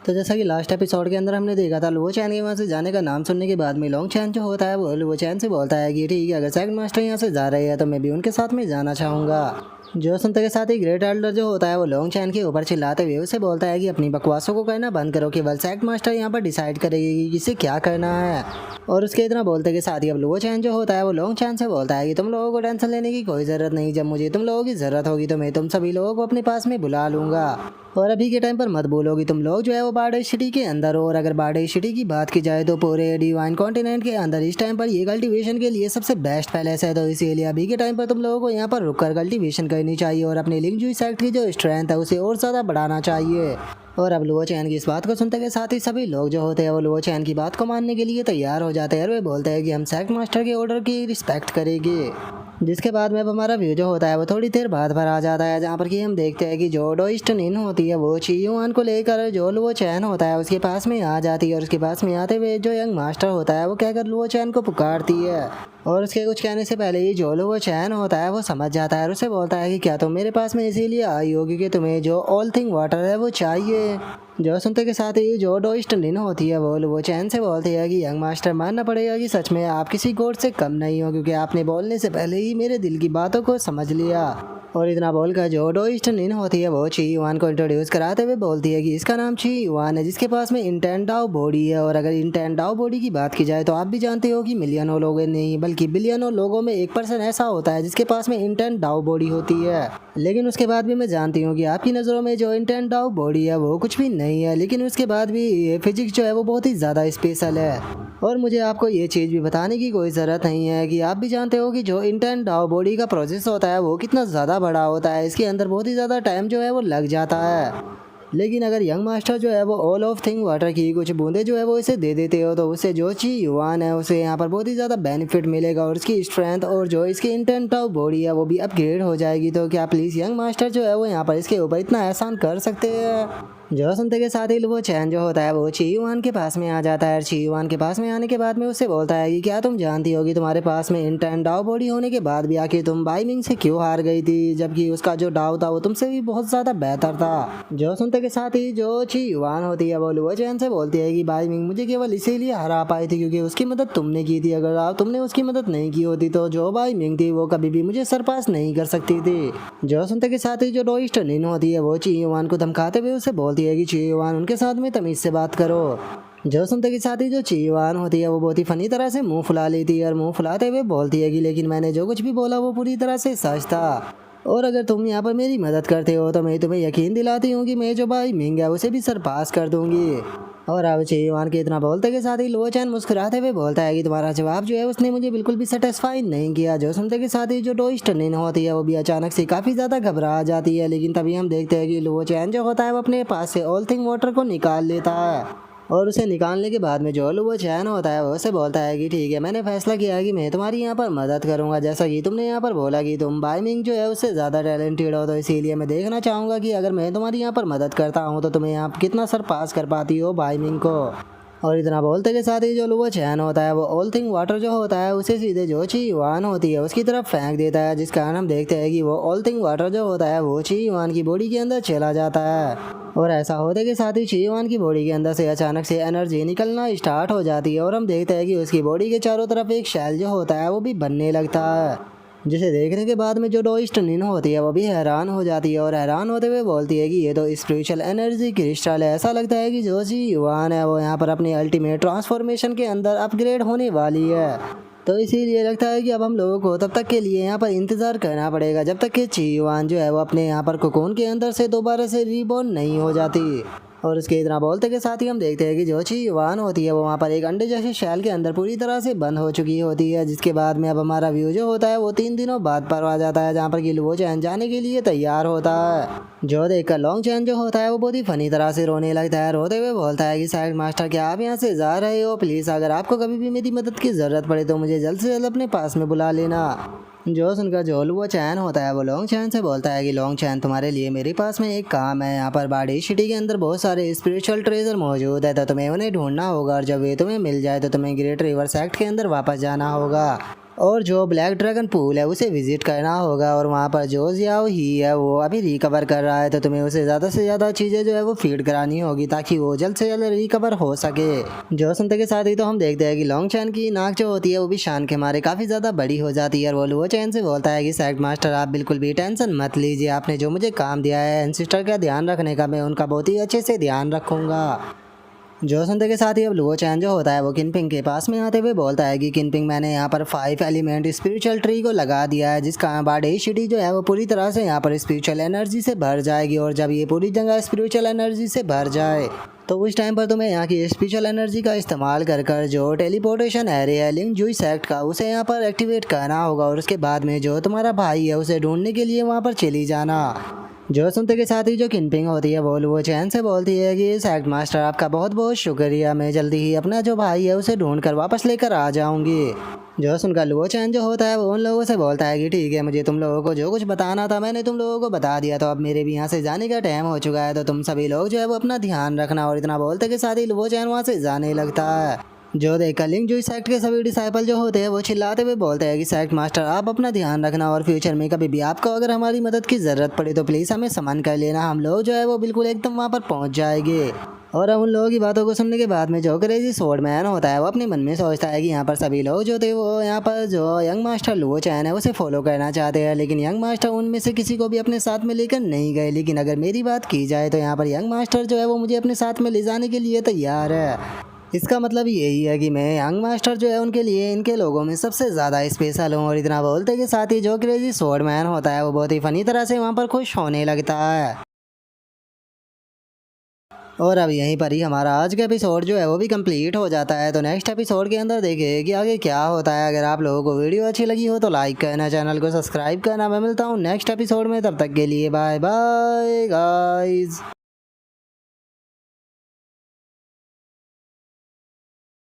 तो जैसा कि लास्ट एपिसोड के अंदर हमने देखा था, लुओ चैन के वहाँ से जाने का नाम सुनने के बाद में लोंग चैन जो होता है वो लुओ चैन से बोलता है कि ठीक है, अगर सेकंड मास्टर यहाँ से जा रहे हैं तो मैं भी उनके साथ में जाना चाहूँगा। जो सुनते के साथ ही ग्रेट एल्डर जो होता है वो लोंग चैन के ऊपर चिल्लाते हुए उसे बोलता है कि अपनी बकवासों को करना बंद करो, केवल सेकंड मास्टर यहाँ पर डिसाइड करेगी कि किसे क्या करना है। और उसके इतना बोलते के साथ ही अब लुओ चैन जो होता है वो लोंग चैन से बोलता है कि तुम लोगों को टेंशन लेने की कोई ज़रूरत नहीं, जब मुझे तुम लोगों की ज़रूरत होगी तो मैं तुम सभी लोगों को अपने पास में बुला लूँगा। और अभी के टाइम पर मत बोलोगी तुम लोग जो है वो बारडे सिटी के अंदर हो। और अगर बारडे सिटी की बात की जाए तो पूरे डिवाइन कॉन्टिनेंट के अंदर इस टाइम पर ये कल्टीवेशन के लिए सबसे बेस्ट पैलेस है, तो इसीलिए अभी के टाइम पर तुम लोगों को यहाँ पर रुककर कल्टीवेशन करनी चाहिए और अपने लिंगजुई सेक्ट की जो स्ट्रेंथ है उसे और ज़्यादा बढ़ाना चाहिए। और अब लुओ चैन की इस बात को सुनते के साथ ही सभी लोग जो होते हैं वो लुओ चैन की बात को मानने के लिए तैयार हो जाते हैं और वे बोलते हैं कि हम सेक्ट मास्टर के ऑर्डर की रिस्पेक्ट करेंगे। जिसके बाद में अब हमारा व्यू जो होता है वो थोड़ी देर बाद पर आ जाता है, जहाँ पर कि हम देखते हैं कि जो डोइस्ट निन होती है वो ची युआन को लेकर जो लुओ चैन होता है उसके पास में आ जाती है। और उसके पास में आते हुए जो यंग मास्टर होता है वो कहकर लुओ चैन को पुकारती है। और उसके कुछ कहने से पहले ही जो लुओ चैन होता है वो समझ जाता है और उसे बोलता है कि क्या तुम मेरे पास में इसीलिए आई होगी कि तुम्हें जो ऑल थिंग वाटर है वो चाहिए। जो सुनते के साथ ही जो डोइस्ट निन होती है वो लुओ चैन से बोलती है कि यंग मास्टर मानना पड़ेगा कि सच में आप किसी गॉड से कम नहीं हो, क्योंकि आपने बोलने से पहले ही मेरे दिल की बातों को समझ लिया। और इतना बोलकर जो डोइस्ट निन होती है वो ची युआन को इंट्रोड्यूस कराते हुए बोलती है कि इसका नाम ची युआन है, जिसके पास में इंटेंडाओ बॉडी है। और अगर इंटेंडाओ बॉडी की बात की जाए तो आप भी जानते हो कि मिलियनों लोगों नहीं बल्कि बिलियनों लोगों में 1% ऐसा होता है जिसके पास में इंटेंडाओ बॉडी होती है। लेकिन उसके बाद भी मैं जानती हूँ कि आपकी नज़रों में जो इंटेंडाओ बॉडी है वो कुछ भी नहीं है, लेकिन उसके बाद भी ये फिजिक्स जो है वो बहुत ही ज़्यादा स्पेशल है। और मुझे आपको ये चीज़ भी बताने की कोई ज़रूरत नहीं है कि आप भी जानते हो कि जो इंटेंडाओ बॉडी का प्रोसेस होता है वो कितना ज़्यादा बड़ा होता है, इसके अंदर बहुत ही ज़्यादा टाइम जो है वो लग जाता है। लेकिन अगर यंग मास्टर जो है वो ऑल ऑफ थिंग वाटर की कुछ बूंदे जो है वो इसे दे देते हो तो उससे जो ची युआन है उसे यहाँ पर बहुत ही ज़्यादा बेनिफिट मिलेगा और उसकी स्ट्रेंथ और जो इसकी इंटेंट ऑफ बॉडी है वो भी अपग्रेड हो जाएगी। तो क्या प्लीज़ यंग मास्टर जो है वो यहाँ पर इसके ऊपर इतना एहसान कर सकते हैं। जो सुनते के साथ ही वो चैन जो होता है वो ची युआन के पास में आ जाता है। ची युआन के पास में आने के बाद में उससे बोलता है कि क्या तुम जानती हो कि तुम्हारे पास में इंटेंट डाओ बॉडी होने के बाद भी आखिर तुम बाइमिंग से क्यों हार गई थी, जबकि उसका जो डाओ था वो तुमसे भी बहुत ज़्यादा बेहतर था। जो सुनते के साथ ही जो ची युआन होती है वो लुओ चैन से बोलती है कि बाइमिंग मुझे केवल इसीलिए हरा पाई थी क्योंकि उसकी मदद तुमने की थी, अगर तुमने उसकी मदद नहीं की होती तो जो बाइमिंग थी वो कभी भी मुझे सरपास नहीं कर सकती थी। जो सुनते के साथ ही जो डोइस्ट निन होती है वो ची युआन को धमकाते हुए उसे बोलती है कि ची युआन उनके साथ में तमीज़ से बात करो। जो सुनते के साथ ही जो ची युआन होती है वो बहुत ही फनी तरह से मुंह फुला लेती है और मुंह फुलाते हुए बोलती है कि लेकिन मैंने जो कुछ भी बोला वो पूरी तरह से सच था, और अगर तुम यहाँ पर मेरी मदद करते हो तो मैं तुम्हें यकीन दिलाती हूँ कि मैं जो भाई मिंग है उसे भी सरपास कर दूंगी। और अब ची युआन के इतना बोलते के साथ ही लुओ चैन मुस्कुराते हुए बोलता है कि तुम्हारा जवाब जो है उसने मुझे बिल्कुल भी सेटिस्फाई नहीं किया। जो सुनते के साथ ही जो डोइस्ट निन होती है वो भी अचानक से काफ़ी ज़्यादा घबरा जाती है, लेकिन तभी हम देखते हैं कि लुओ चैन जो होता है वो अपने पास से ऑल थिंग वाटर को निकाल लेता है। और उसे निकालने के बाद में जो लुओ चैन होता है वो उसे बोलता है कि ठीक है, मैंने फैसला किया है कि मैं तुम्हारी यहाँ पर मदद करूँगा। जैसा कि तुमने यहाँ पर बोला कि तुम बाइमिंग जो है उससे ज़्यादा टैलेंटेड हो, तो इसीलिए मैं देखना चाहूँगा कि अगर मैं तुम्हारी यहाँ पर मदद करता हूँ तो तुम्हें यहाँ कितना सरपास कर पाती हो बाइमिंग को। और इतना बोलते के साथ ही जो लुओ चैन होता है वो ऑल थिंग वाटर जो होता है उसे सीधे जो ची युआन होती है उसकी तरफ फेंक देता है, जिस कारण हम देखते हैं कि वो ऑल थिंग वाटर जो होता है वो ची युआन की बॉडी के अंदर चला जाता है। और ऐसा होते के साथ ही ची युआन की बॉडी के अंदर से अचानक से एनर्जी निकलना स्टार्ट हो जाती है और हम देखते हैं कि उसकी बॉडी के चारों तरफ एक शैल जो होता है वो भी बनने लगता है, जिसे देखने के बाद में जो डोइस्ट निन होती है वो भी हैरान हो जाती है और हैरान होते हुए बोलती है कि ये तो स्पिरिचुअल एनर्जी क्रिस्टल है। ऐसा लगता है कि जो ची युआन है वो यहाँ पर अपनी अल्टीमेट ट्रांसफॉर्मेशन के अंदर अपग्रेड होने वाली है, तो इसीलिए लगता है कि अब हम लोगों को तब तक के लिए यहाँ पर इंतज़ार करना पड़ेगा जब तक कि ची युआन जो है वो अपने यहाँ पर कोकोन के अंदर से दोबारा से रीबॉर्न नहीं हो जाती। और उसके इतना बोलते के साथ ही हम देखते हैं कि जो ची युआन होती है वो वहाँ पर एक अंडे जैसे शैल के अंदर पूरी तरह से बंद हो चुकी होती है, जिसके बाद में अब हमारा व्यू जो होता है वो 3 दिनों बाद पर आ जाता है, जहाँ पर कि लुओ चैन जाने के लिए तैयार होता है। जो देखकर लोंग चैन जो होता है वो बहुत ही फनी तरह से रोने लगता है, रोते हुए बोलता है कि साइड मास्टर क्या आप यहाँ से जा रहे हो, प्लीज़ अगर आपको कभी भी मेरी मदद की ज़रूरत पड़े तो मुझे जल्द से जल्द अपने पास में बुला लेना। जो सुनकर जो लुओ चैन होता है वो लोंग चैन से बोलता है कि लोंग चैन तुम्हारे लिए मेरे पास में एक काम है, यहाँ पर बाड़ी सिटी के अंदर बहुत सारे स्पिरिचुअल ट्रेजर मौजूद है, तो तुम्हें उन्हें ढूंढना होगा और जब वे तुम्हें मिल जाए तो तुम्हें ग्रेट रिवर सेक्ट के अंदर वापस जाना होगा। और जो ब्लैक ड्रैगन पूल है उसे विजिट करना होगा। और वहाँ पर जो जियाओ ही है वो अभी रिकवर कर रहा है, तो तुम्हें उसे ज़्यादा से ज़्यादा चीज़ें जो है वो फीड करानी होगी ताकि वो जल्द से जल्द रिकवर हो सके। जो सुनते के साथ ही तो हम देखते हैं कि लॉन्ग चैन की नाक जो होती है वो भी शान के मारे काफ़ी ज़्यादा बड़ी हो जाती है। और वो लुओ चैन से बोलता है कि सेक्ट मास्टर आप बिल्कुल भी टेंशन मत लीजिए, आपने जो मुझे काम दिया है एंसिस्टर का ध्यान रखने का, मैं उनका बहुत ही अच्छे से ध्यान रखूँगा। जो सुनते के साथ ही अब लुओ चैन जो होता है वो किनपिंग के पास में आते हुए बोलता है कि किनपिंग मैंने यहाँ पर 5 एलिमेंट स्पिरिचुअल ट्री को लगा दिया है, जिसका बाद सिटी जो है वो पूरी तरह से यहाँ पर स्पिरिचुअल एनर्जी से भर जाएगी। और जब ये पूरी जगह स्पिरिचुअल एनर्जी से भर जाए तो उस टाइम पर तुम्हें यहाँ की स्पिरिचुअल एनर्जी का इस्तेमाल कर कर जो टेलीपोर्टेशन एरिया है लिंक जुई सेक्ट का उसे यहाँ पर एक्टिवेट करना होगा। और उसके बाद में जो तुम्हारा भाई है उसे ढूंढने के लिए वहाँ पर चली जाना। जो सुनते के साथ ही जो किनपिंग होती है वो लुओ चैन से बोलती है कि सेक्ट मास्टर आपका बहुत बहुत शुक्रिया, मैं जल्दी ही अपना जो भाई है उसे ढूंढ कर वापस लेकर आ जाऊंगी। जो सुनकर लुओ चैन जो होता है वो उन लोगों से बोलता है कि ठीक है, मुझे तुम लोगों को जो कुछ बताना था मैंने तुम लोगों को बता दिया, तो अब मेरे भी यहाँ से जाने का टाइम हो चुका है, तो तुम सभी लोग जो है वो अपना ध्यान रखना। और इतना बोलते के साथ ही लुओ चैन वहाँ से जाने लगता है। जो देखकर लिंक जुई सेक्ट के सभी डिसाइपल जो होते हैं वो चिल्लाते हुए बोलते हैं कि सेक्ट मास्टर आप अपना ध्यान रखना, और फ्यूचर में कभी भी आपको अगर हमारी मदद की ज़रूरत पड़े तो प्लीज़ हमें समन कर लेना, हम लोग जो है वो बिल्कुल एकदम वहाँ पर पहुँच जाएंगे। और उन लोगों की बातों को सुनने के बाद में जो क्रेजी स्वॉर्ड मैन होता है वो अपने मन में सोचता है कि यहाँ पर सभी लोग जो थे वो यहाँ पर जो यंग मास्टर लुओ चैन है उसे फॉलो करना चाहते हैं, लेकिन यंग मास्टर उनमें से किसी को भी अपने साथ में लेकर नहीं गए। लेकिन अगर मेरी बात की जाए तो यहाँ पर यंग मास्टर जो है वो मुझे अपने साथ में ले जाने के लिए तैयार है। इसका मतलब यही है कि मैं यंग मास्टर जो है उनके लिए इनके लोगों में सबसे ज़्यादा स्पेशल हूँ। और इतना बोलते के साथ ही जो क्रेजी स्वॉर्ड मैन होता है वो बहुत ही फनी तरह से वहाँ पर खुश होने लगता है। और अब यहीं पर ही हमारा आज का एपिसोड जो है वो भी कंप्लीट हो जाता है। तो नेक्स्ट एपिसोड के अंदर देखिए कि आगे क्या होता है। अगर आप लोगों को वीडियो अच्छी लगी हो तो लाइक करना, चैनल को सब्सक्राइब करना। मैं मिलता हूँ नेक्स्ट एपिसोड में, तब तक के लिए बाय बाय गाइज।